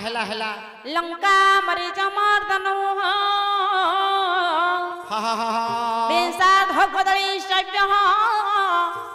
हेला हेला लंका मरीच मर्दनो बेसा धगदली सभ्य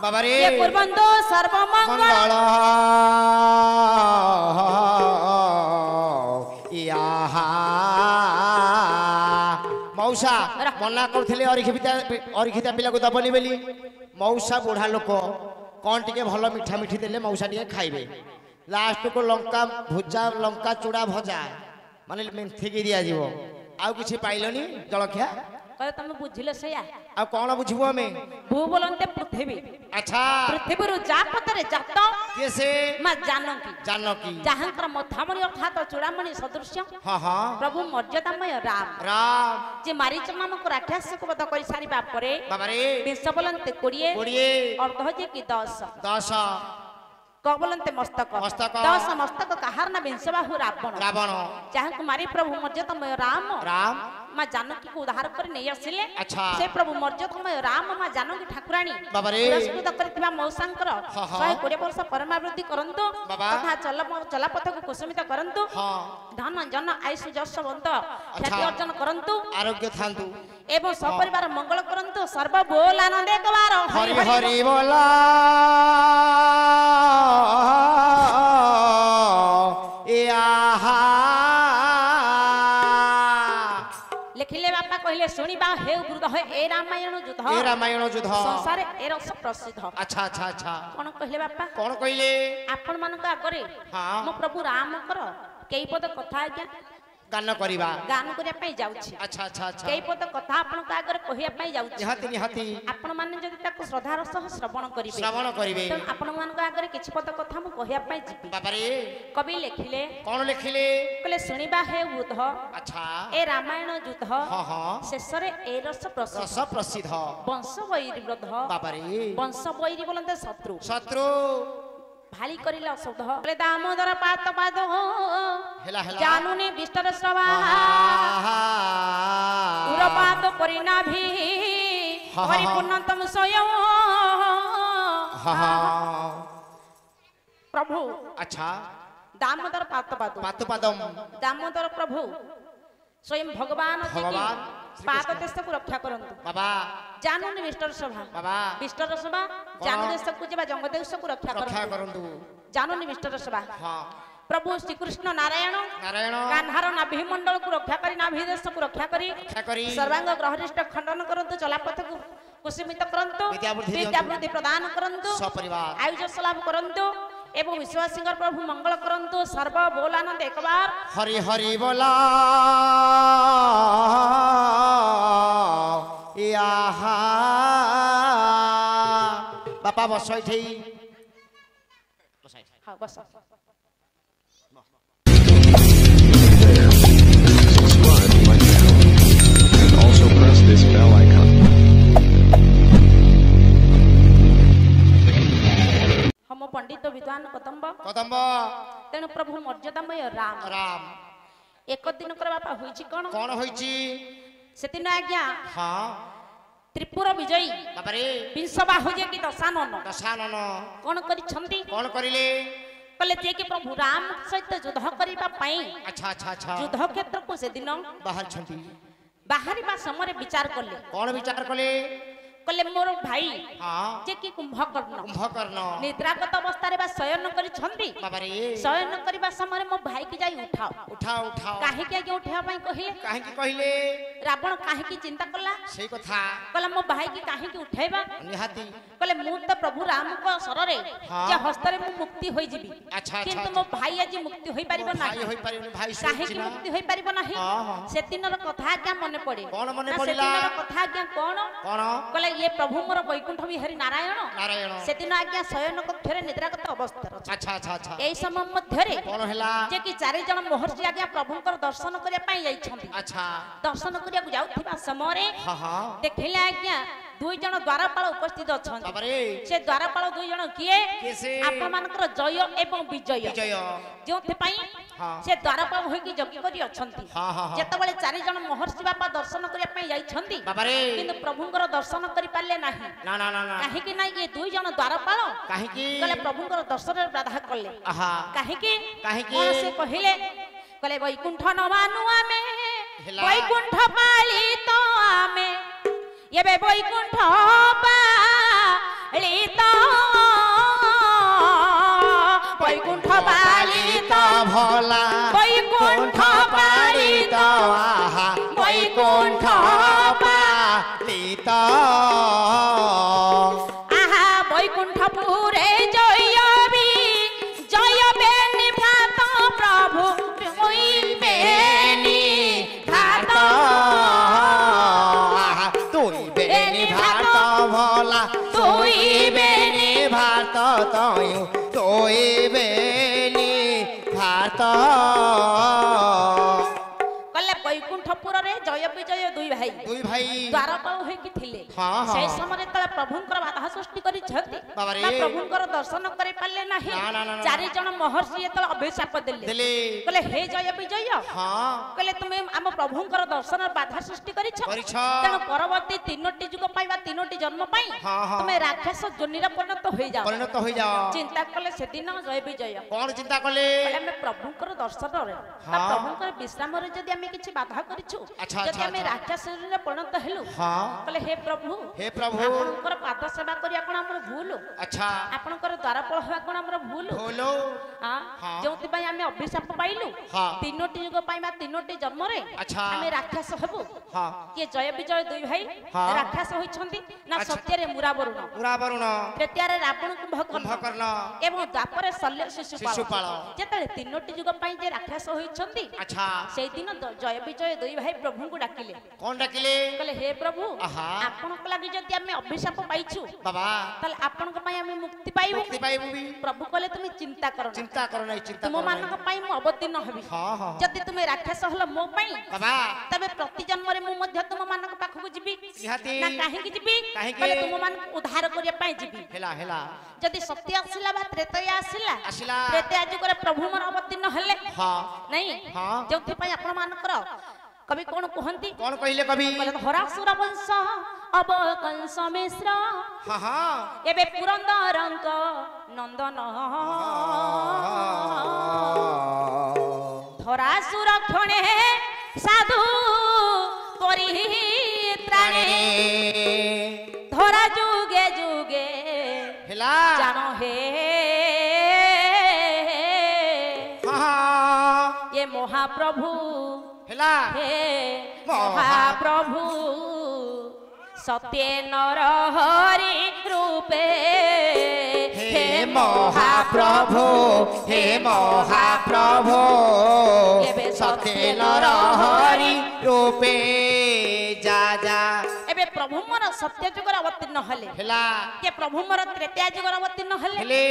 बाबा रे ये कुर्बंतो सर्वमंगल मौसा मना करथिले अरिखिता पिला को दबनी बेली मौसा बुढ़ा लोक कौन टिके भल मिठा मिठी देले मौसा टिके खाइबे लास्ट को लंका भुजा लंका चूड़ा भजा माने मेंथेकी दिया जीवो आउ किछि पाइलनी जलखिया कहे तुम बुझिले सया आ कौन बुझबो हमें भू बोलंते पृथ्वी अच्छा पृथ्वी रु जा पतरे जात कैसे मा जानकी जहांकर मथामणि अर्थात चूड़ामणि सदृश्य हां हां प्रभु मर्यादामय राम जे मारीच नामक राक्षस को वध करि सारी बापरे बाबा रे विष बोलंते 20 अर्ध जे कि 10 क बोलंते मस्तक 10 मस्तक कहार ना विंश बाहु रावण जहां को मारी प्रभु मर्यादामय राम मां जानकी को उद्धार कर नै आसिले अच्छा से प्रभु मर्यादामय राम मां जानकी ठाकुराणी पुरस्कृत करथिबा मौसांकर 120 वर्ष परमावृद्धि करंतु तथा चला पथ को कुसुमित करंतु धन जन आयुष जसवंत ख्याति अर्जन करंतु आरोग्य थांतु एवं सपरिवार मंगल करंतु सर्व बोल आनंद एकबार हरि हरि बोला लिखिले बापा कहले सुनिबा हे वृद्ध हे ए रामायण युद्ध संसार ए रस प्रसिद्ध अच्छा अच्छा अच्छा कोन कहले बापा कोन कहले आपण मानक आगरे मो प्रभु राम कर केई पद कथा आज्ञा गान करिया पई जाउछि अच्छा अच्छा अच्छा केई पद कथा आपण का आगरे कहिया पई जाउछि निहाती आपण माने जदि ताको श्रद्धा रस श्रवण करिवे त आपण मानक आगरे किछि पद कथा मु कहिया पई जिबि बाबा रे कवि लिखिले कोन लिखिले कहले सुनिबा हे वृद्ध अच्छा ए रामायण युद्ध हां हां शेषरे ए रस प्रसिद्ध वंश वैरी वृद्ध बाबा रे वंश वैरी बोलते शत्रु भाली करिला शब्द बोले दामोदर पात पाद हो हेला हेला जानुनी विष्टर सभा उरपात परिना भी परिपूर्णतम स्वयं प्रभु अच्छा दामोदर पात पादम दामोदर प्रभु स्वयं भगवान पाद देश को रक्षा करंतु बाबा जानुनी विष्टर सभा बाबा विष्टर सभा जानु देश को जेबा जंग देश को रक्षा करंतु जानुनी विष्टर सभा हां प्रभु श्री कृष्ण नारायण कान्हार नाभि मंडल को रक्षा करी नाभि देश को रक्षा करी सर्वांग ग्रहरिष्ठ खंडन करंतु चलापथ को कुसुमित करंतु विद्या बुद्धि प्रदान करंतु सपरिवार आयुष लाभ करंतु एवं विश्वासी प्रभु मंगल करंतु सर्व बोलानंद एक बार हरि हरि बोला याहा बापा बस इठै हां बस हम पंडित विद्वान कदम्ब तेणु प्रभु मर्यादामय राम एक दिन कर बापा होईची कोन होईची से दिन आज्ञा हां त्रिपुर विजयी बाबा रे विंश बाहु जे कि दशानन कोन करि छंती कोन करिले कले जे कि प्रभु राम सहित युद्ध करिबा पई अच्छा अच्छा अच्छा युद्ध क्षेत्र को से दिन बाहर छंती बाहरी बा समय विचार करले कोन विचार करले कले मोर भाई जे कि कुंभकर्ण निद्रागत अवस्था रे बा शयन करि छंदी बाबा रे शयन करिबा समय मो भाई की जाई उठाओ काहे के आगे उठावा पई कहिले रावण काहे की चिंता करला सेई कथा कला मो भाई की काहे की उठाइबा निहाती कले मु त प्रभु राम को शररे जे हस्त रे मु मुक्ति होई जिबी किंतु मो भाई आज मुक्ति होई परिबो नाही काहे की मुक्ति होई परिबो नाही से दिनर कथा क्या मने पड़े कोन मने पड़िला से दिनर कथा क्या कोन कले ये प्रभु मोर वैकुंठ विहारी नारायण से दिन आज्ञा शयन कक्षरे निद्रागत अवस्था अच्छा अच्छा अच्छा एई समय मध्यरे कोन हैला जे कि चारि जन महर्षि आज्ञा प्रभुंकर दर्शन करिया पई जाई छथि अच्छा दर्शन करिया जाउथिबा समय हां हां देखिले आज्ञा दुई जन द्वारपाल उपस्थित अछन से द्वारपाल दुई जन किए आपन मानकर जय एवं विजय जोथे पई से द्वारपाल होई कि जगी करी अछंती जेते बेले चारि जन महर्षि बापा दर्शन करिया पई जाई छथि किंतु प्रभुंकर दर्शन करि पाले नाही ना ना ना काहे कि नाही ये दुई जन द्वारपाल काहे कि कहले प्रभुंकर दर्शन रे बाधा करले काहे कि से कहिले कले वैकुंठ न मानु आमे हेला। वैकुंठ पालित आमे एबे वैकुंठ पालित वैकुंठ पालित भोला वैकुंठ पालित आहा वैकुंठ पालित आहा वैकुंठपुरे जयबी जयबेनि भात प्रभु बेनी भात तुई बेनी भात भोला तुई बेनी भात तयु तुई बेनी भात कले वैकुंठपुर रे जय विजय दुई भाई द्वारपाल होइकी थिले हाँ, हाँ। सेई समय तळे प्रभुंकर बाधा सृष्टि करि छथि बाबा रे। ना प्रभुंकर दर्शन करि पाले नाही ना, ना, ना, ना। चारि जण महर्षि एतळे अभिशाप देले कले हे जय विजय हाँ कले तुमे हम प्रभुंकर दर्शन बाधा सृष्टि करिछ करिछ। तेणु परवर्ती तीनोटी जुग पाइबा तीनोटी जन्म पाई हाँ, हाँ। तुमे राक्षस जोनिरा परिणत होई जाओ परिणत हो जाओ चिंता कले सेदिन जय विजय कौन चिंता कले कले हम प्रभुंकर दर्शन रे हाँ। प्रभुंकर विश्राम रे जदि हम किछि बाधा करिछु अच्छा, जदि अच्छा, हम अच्छा। राक्षस रे परिणत हेलु हाँ कले हे प्रभु आपनकर पाद सेवा करिया कोन हमर भूल अच्छा आपनकर द्वारपाल होया कोन हमर भूल बोलो हां हाँ। जोति पई हम अभिशाप पाइलु हाँ। तीनोटी युग पाइमा तीनोटी जन्म रे अच्छा। हम राक्षस हेबु हाँ के जय विजय दुई भाई हाँ। राक्षस होइछंती ना अच्छा। सत्य रे मुरा वरुण पूरा वरुण तृतीय रे रावण कुंभकर्ण कुंभकर्ण एवं द्वापर शल्य शिशुपाल शिशुपाल। जेतले तीनोटी युग पई जे राक्षस होइछंती अच्छा सेई दिन जय विजय दुई भाई प्रभु को डाकिले कौन डाकिले कहले हे प्रभु आहा। आपनक लागि जदि हम अभिशाप पाइछु बाबा ताले आपनक पई हम मुक्ति पाइबु मुक्ति पाइबु भी प्रभु कहले तुम चिंता करो ना चिंता करो नहीं चिंता तुम करो मानक नहीं पई मु अवतीर्ण हेबी हाँ हाँ जदि तुम राक्षस हलो मो पई बाबा तबे प्रति जन्म रे मु मध्य तुम मानक पाखकु जिबी निहाती ना काहे कि जिबी काहेकि? कहले तुम मानक उद्धार करिया पई जिबी हेला हेला जदि सत्य आसिला बा त्रेतया आसिला आसिला। त्रेतया जुग रे प्रभु मन अवतीर्ण हेले हाँ नहीं हाँ। जोथि पई आपण मानकर कवि कोन कहंती कौन कहले कभी कहले हरासुर वंश अब कंस मिश्र हाँ हाँ एबे पुरंदरंक नंदन धरासुर क्षणे साधु परित्राणे धरा जुगे जुगे हेला जानो हे हाँ ये महाप्रभु हेला हे महाप्रभु सत्य नर हरि रूपे हे महाप्रभु हे महाप्रभु एबे सत्य नर हरि रूपे जा जा एबे प्रभु मोर सत्य जुगर अवतीर्ण हले हेला के प्रभु मोर त्रेतया जुगर अवतीर्ण हले हेले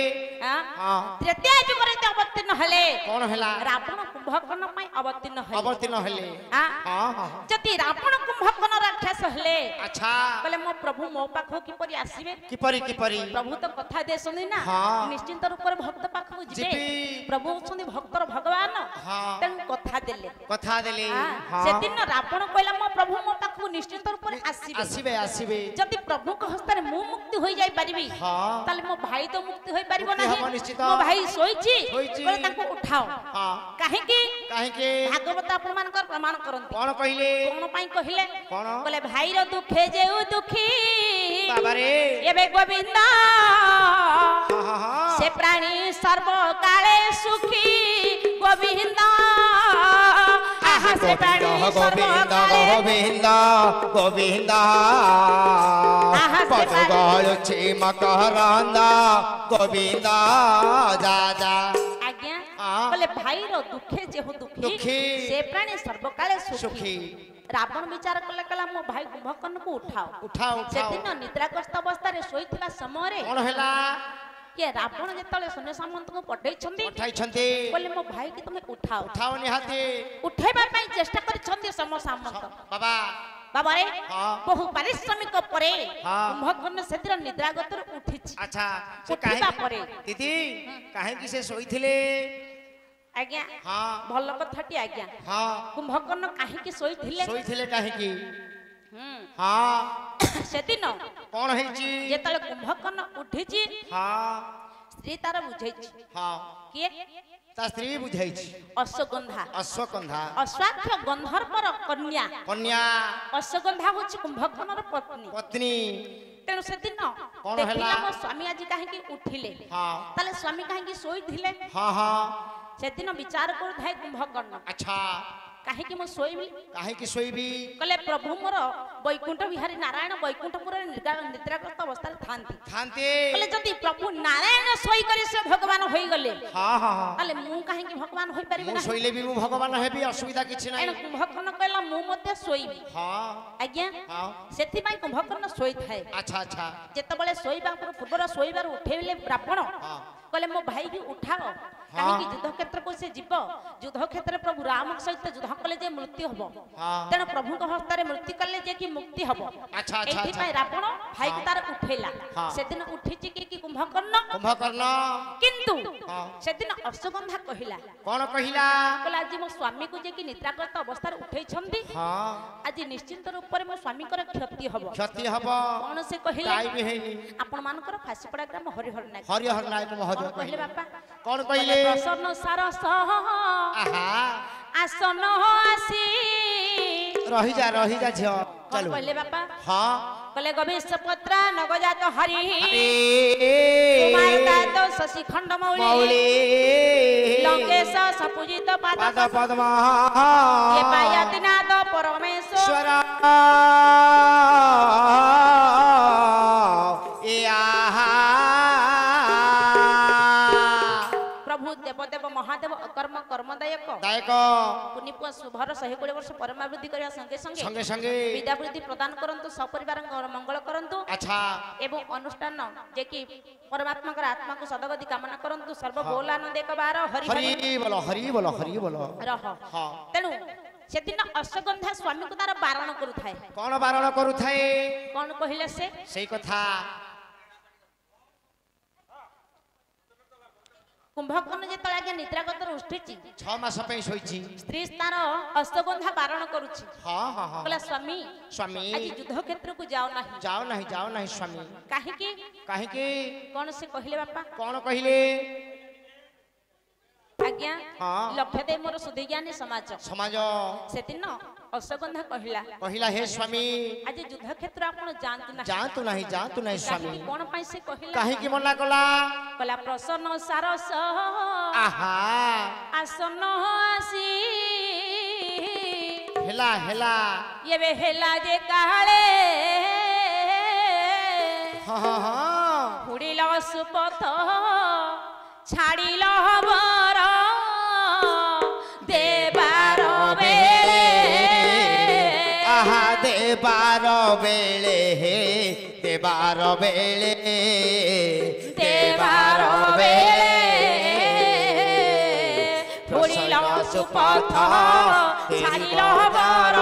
हां हाँ त्रेतया जुगर ते अवतीर्ण हले कौन हेला रावण कुंभकर्ण पई अवतीर्ण हले अवतीर्ण हेले हां हाँ हाँ जति रावण कुंभकर्ण राक्षस हले अच्छा कहले मो प्रभु मो पाखो किपरि आसीबे किपरि किपरि प्रभु तो कथा देसनी ना हाँ। निश्चिंत रूप रे भक्त पाखो जिबे जिबी। प्रभु छथि भक्तर भगवान हाँ। तेन कथा देले कथा देले हाँ, हाँ सेदिन रावण कहला मो प्रभु मो पाखो निश्चिंत रूप रे आसीबे आसीबे आसीबे जदि प्रभु को हस्ते मु मुक्ति होई जाई परिबी हाँ। ताले मो भाई तो मुक्ति होई परिबो मुक्ति नाही हबो निश्चित। मो भाई सोईची सोईची। कहले ताको उठाओ हाँ काहे की काहे के भागवत आपण मानकर प्रमाण करंती कौन कहले कोन पई कहिले कौन कहले भाई रो दुखे जेउ दुखी बाबा रे एबे गोविंद हाँ हाँ हाँ से प्राणी सर्वकाले सुखी गोविंद आहा से प्राणी सर्वकाले गोविंद गोविंद आहा से पद प्राणी गळुछि मकरंद गोविंद जा जा आज्ञा हाँ। बोले भाई रो दुखे जेहु दुखी दुखी। से प्राणी सर्वकाले सुखी सुखी रावण विचार कले कला मो भाई कुंभकर्ण को उठाओ उठाओ से उठाओ दिन निद्राग्रस्त अवस्था रे सोईथिबा समय रे कौन हेला के रावण जेतले शून्य सामंत को पठै छंती उठाई छंती बोले मो भाई के तुमे उठाओ उठाओ निहाती उठेबा पई चेष्टा करि छंती सम सामंत बाबा बाबा रे हाँ। बहु पारिश्रमिक परे हाँ। कुंभकर्ण सेतिर निद्रागत रे उठिछि अच्छा से उठिबा काहे परे दीदी काहे कि से सोईथिले आज्ञा हाँ भल कथाटी आज्ञा हाँ कुंभकर्ण काहे कि सोईथिले सोईथिले काहे कि हम्म हाँ सेदिन कौन ହେଇଛି जेतले कुंभकर्ण उठिछि हाँ स्त्री तार बुझैछि हाँ किए ता स्त्री बुझाई अश्वगंधा अश्वगंधा अश्वाक्ष गंधर्वर कन्या कन्या अश्वगंधा होची कुंभकर्णर पत्नी पत्नी तेणु से दिन कौन देखिला हला? मो स्वामी आज काहे उठिले हाँ ताले स्वामी काहे सोई थिले हाँ हाँ से दिन विचार कर धाय कुंभकर्ण अच्छा काहे कि मो सोईबी काहे की सोईबी कले प्रभु मोर वैकुंठ विहारी नारायण वैकुंठपुर निद्राग्रस्त अवस्था थांती थांते कले जदि प्रभु नारायण सोई करे से भगवान होई गले हाँ हाँ हाँ ताले मु काहे कि भगवान होई परिबे मु ना सोईले भी मु भगवान हेबी असुविधा किछि एण नाही कुंभकर्ण कहला मु मध्ये सोईबी हाँ आज्ञा हाँ सेति पई कुंभकर्ण सोई थाए अच्छा अच्छा जेतबेले सोईबा पूर्वर सोईबार उठेले ब्राह्मण हाँ कहले मो भाई की उठाओ काहे कि युद्ध क्षेत्र को से जीव युद्ध क्षेत्र प्रभु राम सहित युद्ध कले जे मृत्यु हबो हाँ तेणु प्रभु को हस्तारे मृत्यु कले जे कि मुक्ति हबो अच्छा अच्छा एथि पई रावण भाई की तार उठेला हाँ। सेदिन उठिची कि कुंभकर्ण कुंभकर्ण किंतु हाँ सेदिन अश्वगंधा कहिला कौन कहिला कहला आज मो स्वामी को जे कि निद्राग्रस्त अवस्था उठै छंदी हाँ आज निश्चिंत रूप में मो स्वामी कर क्षति हबो क्षति हबो कौन से कहिला काई भी हेनी आपण मानकर फांसी पड़ा ग्राम हरिहर नायक हरिहर नायक महोदय कौन कहले बापा कौन कहिले प्रसन्न सारस आहा आसन आसी रही जा झियो कौन चलो कहले बापा हाँ कहले गवेश पत्र नगजात हरि अरे कुमार दात शशि खंड मौली मौली लंकेश सपूजित पाद पाद पद्म ये पायति नाद परमेश्वर ईश्वर ए आहा प्रभु देवदेव महादेव अकर्म कर्मदायक दायक पुनिपुआ शुभर 120 वर्ष परमावृद्धि କରିବା संगे संगे संगे संगे विद्यावृद्धि प्रदान करंतु सपरिवार मंगल करंतु अच्छा एवं अनुष्ठान जे कि परमात्मा कर आत्मा को सदगति कामना करंतु सर्व बोलानंद एक बार हरि हरि हरि बोलो रह हाँ तेणु सेदिन अश्वगंधा स्वामी को तार बारण करुथाए कौन बारण करुथाए कौन कहिले से सेई कथा कुंभकर्ण जे तळे आगे निद्रागत उठिची 6 मास पे सोईची स्त्री तार अश्वगंधा बारण करुची हाँ हाँ हाँ कहला स्वामी स्वामी आज युद्ध क्षेत्र को जाओ नहीं स्वामी काहे कि काहे के कौन से कहिले बापा कौन कहिले आज्ञा हाँ लक्ष्य दे मोर सुधिज्ञानी समाज समाज सेदिन अश्वगंधा कहिला हे स्वामी आज युद्ध क्षेत्र आपण जानतु नहीं स्वामी कौन पाई से कहिला काहे की मना कला कला प्रसन्न सारस आहा आसन आसी हेला ये वे हेला जे काळे हाँ हुड़िल सुपथ छाड़िल बर देवार बेले आहा देवार बेले हे देवार बेले हुड़िल सुपथ छाड़िल बर